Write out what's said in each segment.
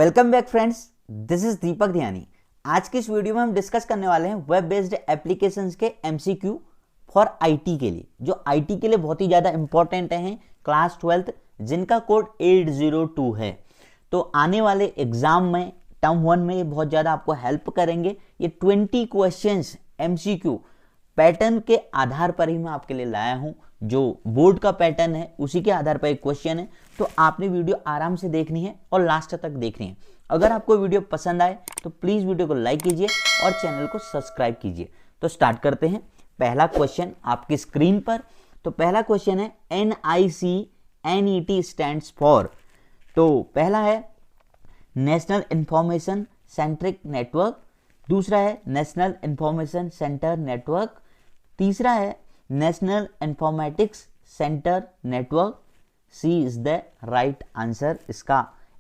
Welcome back friends, this is Deepak Dhyani. आज की इस वीडियो में हम डिस्कस करने वाले हैं वेब बेस्ड एप्लीकेशंस के एमसीक्यू फॉर आईटी के लिए, जो आईटी के लिए बहुत ही ज़्यादा इंपॉर्टेंट हैं, क्लास 12 जिनका कोड 802 है। तो आने वाले एग्जाम में टर्म 1 में ये बहुत ज़्यादा आपको हेल्प करेंगे। ये 20 क्वेश्चंस एमसीक्यू पैटर्न के आधार पर ही मैं आपके लिए लाया हूं। जो बोर्ड का पैटर्न है उसी के आधार पर एक क्वेश्चन है, तो आपने वीडियो आराम से देखनी है और लास्ट तक देखनी है। अगर आपको वीडियो पसंद आए तो प्लीज वीडियो को लाइक कीजिए और चैनल को सब्सक्राइब कीजिए। तो स्टार्ट करते हैं। पहला क्वेश्चन आपकी स्क्रीन पर। तो पहला क्वेश्चन है NICNET स्टैंड्स फॉर। तो पहला है नेशनल इंफॉर्मेशन सेंट्रिक नेटवर्क, दूसरा है नेशनल इंफॉर्मेशन सेंटर नेटवर्क, तीसरा है national informatics centre network. C is the right answer. इसका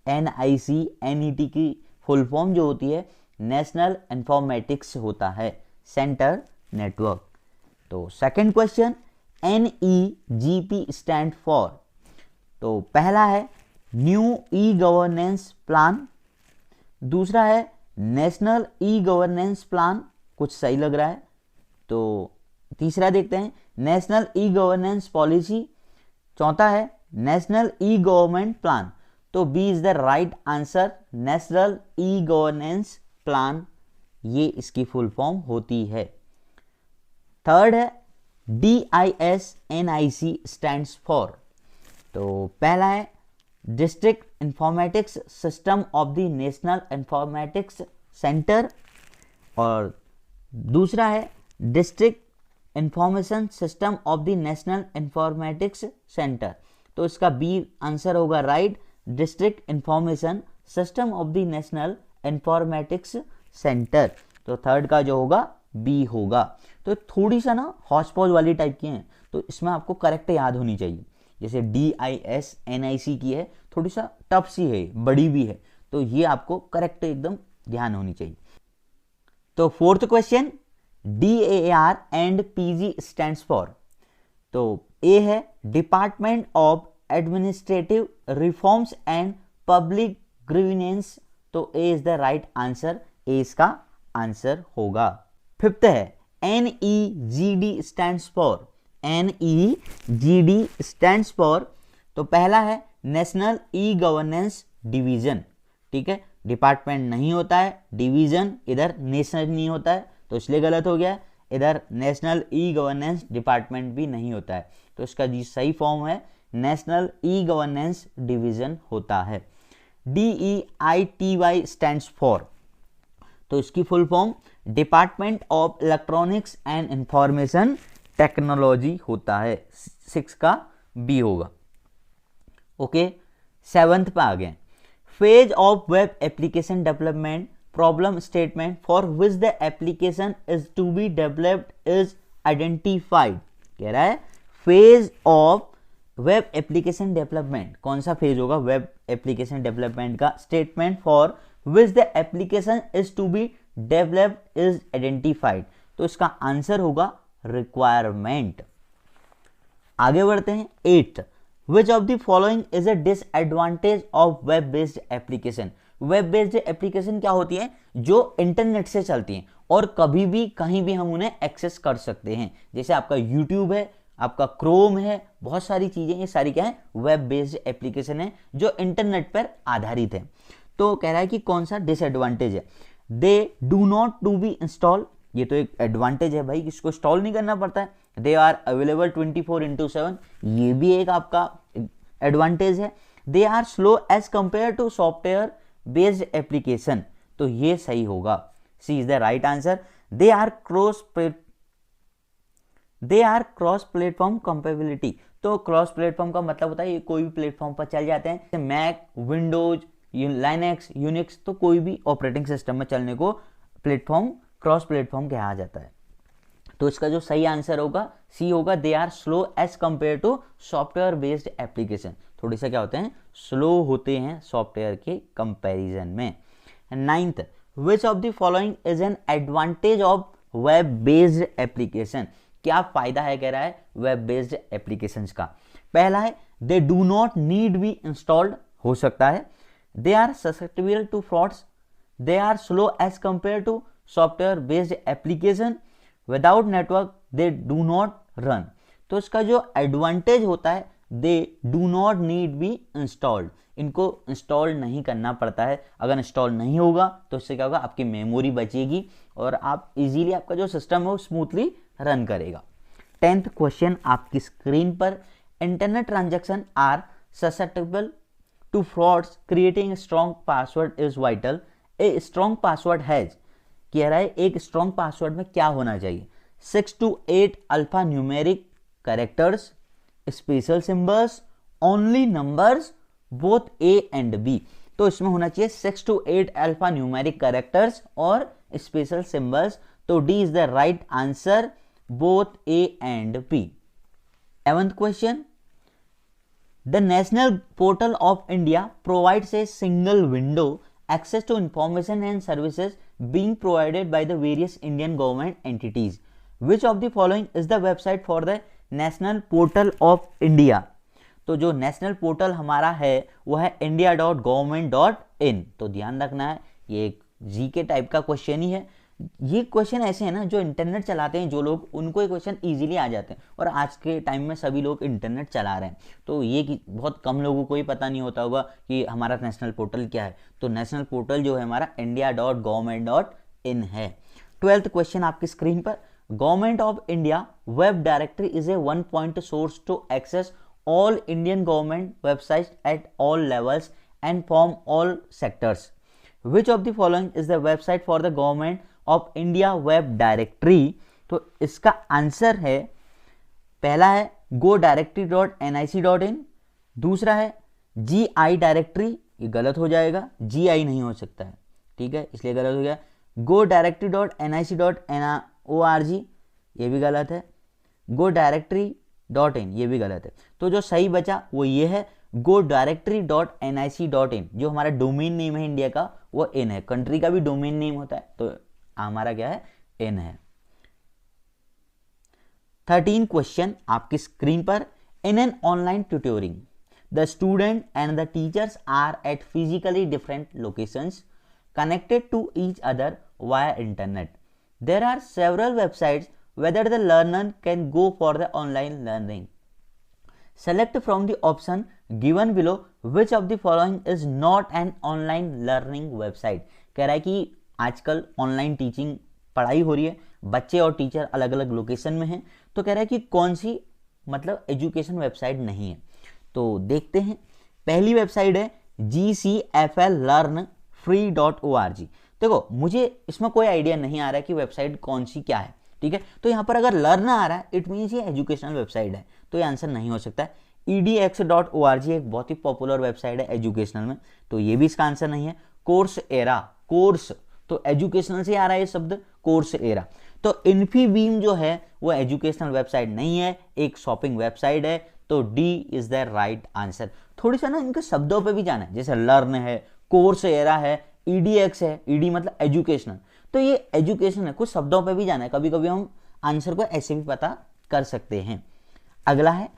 NICNET की फुल फॉर्म जो होती है नेशनल इंफॉर्मेटिक्स होता है, सेंटर नेटवर्क। तो second question NEGP stand for. तो पहला है न्यू ई गवर्नेंस प्लान, दूसरा है नेशनल ई गवर्नेंस प्लान, कुछ सही लग रहा है। तो तीसरा देखते हैं नेशनल ई गवर्नेंस पॉलिसी, चौथा है नेशनल ई गवर्नमेंट प्लान। तो B is the right answer, national e governance plan, ये इसकी फुल फॉर्म होती है। थर्ड है DISNIC स्टैंड्स फॉर। तो पहला है district informatics system of the national informatics centre, और दूसरा है district information system of the national informatics centre. तो इसका बी आंसर होगा right, district information system of the national informatics centre. तो थर्ड का जो होगा बी होगा। तो थोड़ी सा ना हॉच पॉच वाली टाइप की हैं, तो इसमें आपको करेक्ट याद होनी चाहिए। जैसे DISNIC की है, थोड़ी सा टफ सी है, बड़ी भी है, तो ये आपको करेक्ट एकदम ध्यान होनी चाहिए। तो fourth question DAR and PG stands for. तो ए है department of administrative reforms and public grievance. तो ए इज द राइट आंसर, ए इसका आंसर होगा। फिफ्थ है NEGD stands for. NEGD stands for. तो पहला है नेशनल ई गवर्नेंस डिवीजन, ठीक है, डिपार्टमेंट नहीं होता है, डिवीजन इधर नेशनल नहीं होता है, तो इसलिए गलत हो गया। इधर नेशनल ई गवर्नेंस डिपार्टमेंट भी नहीं होता है, तो इसका जी सही फॉर्म है नेशनल ई गवर्नेंस डिवीजन होता है। DEITY stands for. तो इसकी full form department of electronics and information technology होता है, 6 का बी होगा। ओके, सेवंथ पे आ गए। Phase of web application development problem statement for which the application is to be developed is identified. कह रहा है phase of web application development, कौन सा फेज होगा वेब एप्लीकेशन डेवलपमेंट का, statement for which the application is to be developed is identified. तो इसका answer होगा रिक्वायरमेंट। आगे बढ़ते हैं। 8th, which of the following is a disadvantage of web based application. Web based application क्या होती है, जो इंटरनेट से चलती हैं और कभी भी कहीं भी हम उन्हें एक्सेस कर सकते हैं। जैसे आपका यूट्यूब है, आपका क्रोम है, बहुत सारी चीजें, ये सारी क्या है वेब बेस्ड एप्लीकेशन है जो इंटरनेट पर आधारित है। तो कह रहा है कि कौन सा डिसएडवांटेज है, they do not to be install. ये तो एक एडवांटेज है भाई, इसको इंस्टॉल नहीं करना पड़ता है। दे आर अवेलेबल 24/7, ये भी एक आपका एडवांटेज है। They are slow as compare to software based application. तो ये सही होगा, C is the right answer. They are cross platform compatibility. तो क्रॉस प्लेटफॉर्म का मतलब होता है ये कोई भी प्लेटफॉर्म पर चल जाते हैं, मैक, विंडोज, लाइनेक्स, यूनिक्स, तो कोई भी ऑपरेटिंग सिस्टम में चलने को प्लेटफॉर्म क्रॉस प्लेटफॉर्म कहा जाता है। तो इसका जो सही आंसर होगा सी होगा, they are slow as compare to software based application. थोड़ी सा क्या होते हैं, स्लो होते हैं सॉफ्टवेयर के कंपैरिजन में। 9th, which of the following is an advantage of web based application. क्या फायदा है कह रहा है वेब बेस्ड एप्लीकेशंस का। पहला है they do not need be installed, हो सकता है। They are susceptible to frauds, they are slow as compare to software based application, without network they do not run. तो इसका जो एडवांटेज होता है, they do not need be installed, इनको install नहीं करना पड़ता है। अगर इंस्टॉल नहीं होगा तो इससे क्या होगा, आपकी मेमोरी बचेगी और आप इजीली आपका जो सिस्टम है वो स्मूथली रन करेगा। 10th क्वेश्चन आपकी स्क्रीन पर, internet transaction are susceptible to frauds, creating strong password is vital, a strong password has, कह रहा है एक स्ट्रॉन्ग पासवर्ड में क्या होना चाहिए, 6 to 8 alpha numeric characters, special symbols, only numbers, both A and B. तो इसमें होना चाहिए 6 to 8 अल्फा न्यूमेरिक कैरेक्टर्स और स्पेशल सिंबल्स। तो D is the right answer, both A and B. 11th question, the national portal of India provides a single window access to information and services being provided by the various Indian government entities. Which of the following is the website for the National Portal of India? तो जो national portal हमारा है वो है india.government.in। तो ध्यान रखना है, ये एक जीके टाइप का क्वेश्चन ही है। ये क्वेश्चन ऐसे है ना, जो इंटरनेट चलाते हैं जो लोग, उनको ये क्वेश्चन इजीली आ जाते हैं, और आज के टाइम में सभी लोग इंटरनेट चला रहे हैं, तो ये बहुत कम लोगों को ही पता नहीं होता होगा कि हमारा नेशनल पोर्टल क्या है। तो नेशनल पोर्टल जो है हमारा india.government.in है। 12th क्वेश्चन आपकी स्क्रीन पर, government of India web directory is a one point source to access all Indian government website at all levels and from all sectors. Which of the following is the website for the government of India web directory? तो इसका answer है, पहला है go-directory.nic.in, दूसरा है GI directory, ये गलत हो जाएगा, GI नहीं हो सकता है, ठीक है, इसलिए गलत हो गया। go-directory.nic.org, ये भी गलत है। go-directory.in, ये भी गलत है। तो जो सही बचा वो ये है go-directory.nic.in। जो हमारा डोमेन नेम है इंडिया का वो इन है, कंट्री का भी डोमेन नेम होता है, तो हमारा क्या है, इन है। 13 क्वेश्चन आपकी स्क्रीन पर, in an online tutoring the student and the teachers are at physically different locations connected to each other via internet. There are several websites whether the learner can go for the online learning. Select from the option given below which of the following is not an online learning website. कह रहा है कि आजकल online teaching पढ़ाई हो रही है, बच्चे और टीचर अलग अलग लोकेशन में हैं, तो कह रहा है कि कौन सी मतलब एजुकेशन वेबसाइट नहीं है। तो देखते हैं, पहली वेबसाइट है gcfllearnfree.org। देखो मुझे इसमें कोई आइडिया नहीं आ रहा है कि वेबसाइट कौन सी क्या है, ठीक है, तो यहाँ पर अगर लर्न आ रहा है इट मीन्स ये एजुकेशनल वेबसाइट है, तो ये आंसर नहीं हो सकता है। edx.org एक बहुत ही पॉपुलर वेबसाइट है एजुकेशनल में, तो ये भी इसका आंसर नहीं है। कोर्स एरा, कोर्स तो एजुकेशनल से आ रहा है ये शब्द, कोर्स एरा। तो इन्फीबीम जो है वो एजुकेशनल वेबसाइट नहीं है, एक शॉपिंग वेबसाइट है, तो D is the right answer. थोड़ी सा ना इनके शब्दों पे भी जाना है, जैसे लर्न है, कोर्स एरा है, edx है, ed मतलब एजुकेशनल, तो ये एजुकेशन है, कुछ शब्दों पे भी जाना है, कभी कभी हम आंसर को ऐसे भी पता कर सकते हैं। अगला है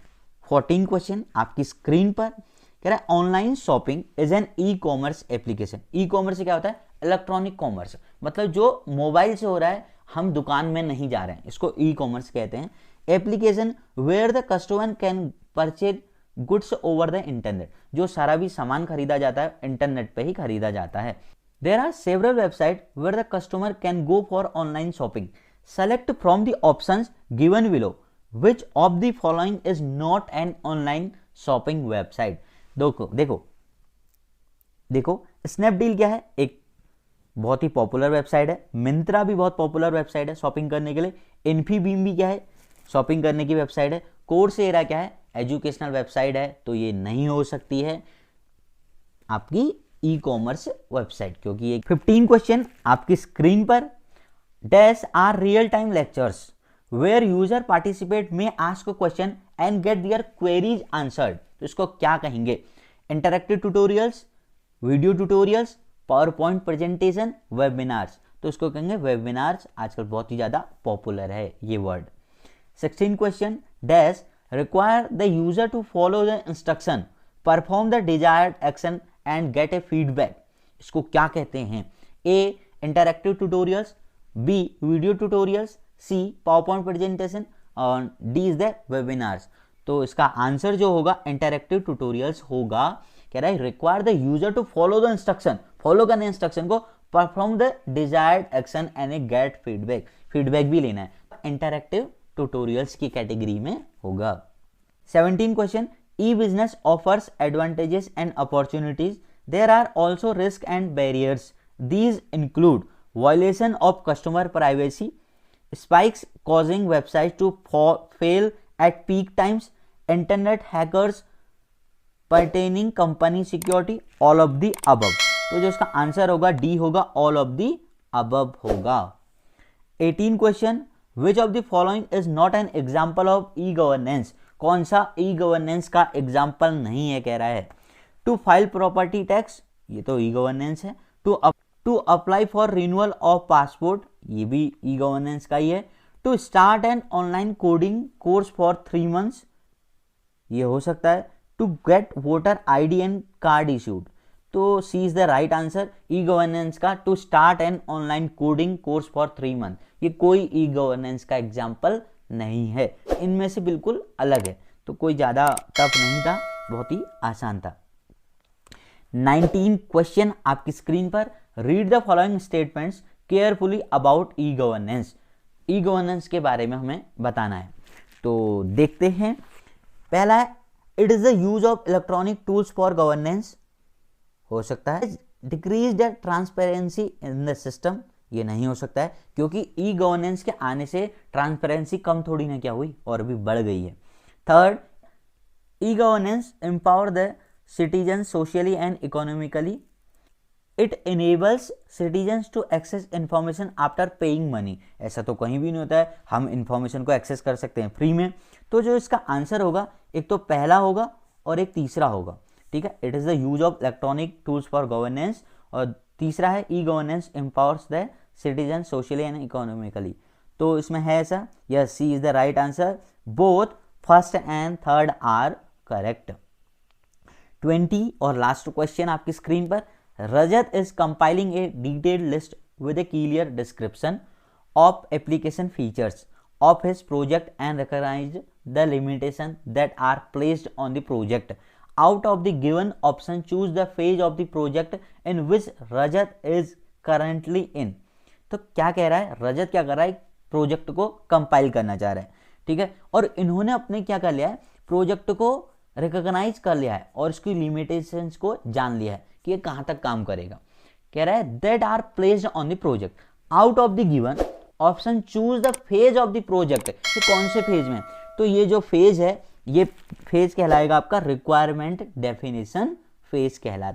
14 क्वेश्चन आपकी स्क्रीन पर, कह रहा है online shopping is an e commerce application. E commerce क्या होता है, इलेक्ट्रॉनिक कॉमर्स, मतलब जो मोबाइल से हो रहा है, हम दुकान में नहीं जा रहे हैं, इसको ई कॉमर्स कहते हैं। Application where the customer can purchase goods over the internet, जो सारा भी सामान खरीदा जाता है इंटरनेट पे ही खरीदा जाता है। There are several websites where the customer can go for online shopping. Select from the options given below which of the following is not an online shopping website. देखो स्नैपडील क्या है, एक बहुत ही पॉपुलर वेबसाइट है। मिंत्रा भी बहुत popular website है shopping करने के लिए। इन्फीबीम भी क्या है, शॉपिंग करने की वेबसाइट है। कोर्सेरा क्या है, एजुकेशनल वेबसाइट है, तो ये नहीं हो सकती है आपकी ई कॉमर्स वेबसाइट, क्योंकि ये 15 क्वेश्चन आपकी स्क्रीन पर, dash are real time lectures where user participate में ask question and get their queries answered. तो इसको क्या कहेंगे, interactive tutorials, video tutorials, power point presentation, webinars. तो इसको कहेंगे वेबिनार्स, आजकल बहुत ही ज्यादा पॉपुलर है ये word. 16 question, dash require the user to follow the instruction, perform the desired action and get a feedback, इसको क्या कहते हैं? A interactive tutorials, B video tutorials, C PowerPoint presentation और डी इज द वेबिनार्स। तो इसका answer जो होगा interactive tutorials होगा। कह रहा है require the user to follow the instruction, follow करने इंस्ट्रक्शन को, perform the desired action and a get feedback, feedback भी लेना है, इंटरैक्टिव ट्यूटोरियल्स की कैटेगरी में होगा। 17 question, e business offers advantages and opportunities, there are also risk and barriers, these include violation of customer privacy, spikes causing websites to fail at peak times, internet hackers pertaining company security, all of the above। तो जो इसका answer होगा D होगा, all of the above होगा। 18 question, which of the following is not an example of e-governance, कौन सा e-governance का example नहीं है? कह रहा है टू फाइल प्रॉपर्टी टैक्स, ये तो e-governance है, to apply for renewal of passport, ये भी ई गवर्नेंस का ही है, to start an online coding course for 3 months, ये हो सकता है, to get voter ID and card issued. तो C is the right answer, e governance का to start an online coding course for 3 months, ये कोई ई गवर्नेंस का example नहीं है, इनमें से बिल्कुल अलग है। तो कोई ज़्यादा टफ नहीं था, बहुत ही आसान था। 19 क्वेश्चन आपकी स्क्रीन पर, read the following statements carefully about e governance, e governance के बारे में हमें बताना है। तो देखते हैं, पहला है it is the use of electronic tools for governance, हो सकता है decrease the transparency in the system, ये नहीं हो सकता है क्योंकि ई गवर्नेंस के आने से ट्रांसपेरेंसी कम थोड़ी ना क्या हुई, और भी बढ़ गई है। Third, e governance empower the citizen socially and economically, it enables citizens to access information after paying money, ऐसा तो कहीं भी नहीं होता है, हम इंफॉर्मेशन को एक्सेस कर सकते हैं फ्री में। तो जो इसका आंसर होगा, एक तो पहला होगा और एक तीसरा होगा, ठीक है, it is the use of electronic tools for governance, और तीसरा है e governance empowers the citizen socially and economically. तो इसमें है ऐसा, yes, C is the right answer, both first and third are correct. 20 और लास्ट क्वेश्चन आपकी screen पर, Rajat is compiling a detailed list with a clear description of application features of his project and recognized the limitations that are placed on the project. Out of the given option, choose the phase of the project in which Rajat is currently in. तो क्या कह रहा है, रजत क्या कर रहा है, project को कंपाइल करना चाह रहा है, ठीक है, और इन्होंने अपने क्या कर लिया है, प्रोजेक्ट को रिकॉग्नाइज कर लिया है और इसकी लिमिटेशंस को जान लिया है कि ये कहां तक काम करेगा। कह रहा है that are placed on the project, out of the given option choose the phase of the project, ये कौन से फेज में, तो ये जो फेज है, ये फेज कहलाएगा आपका रिक्वायरमेंट डेफिनेशन फेज कहलाता है।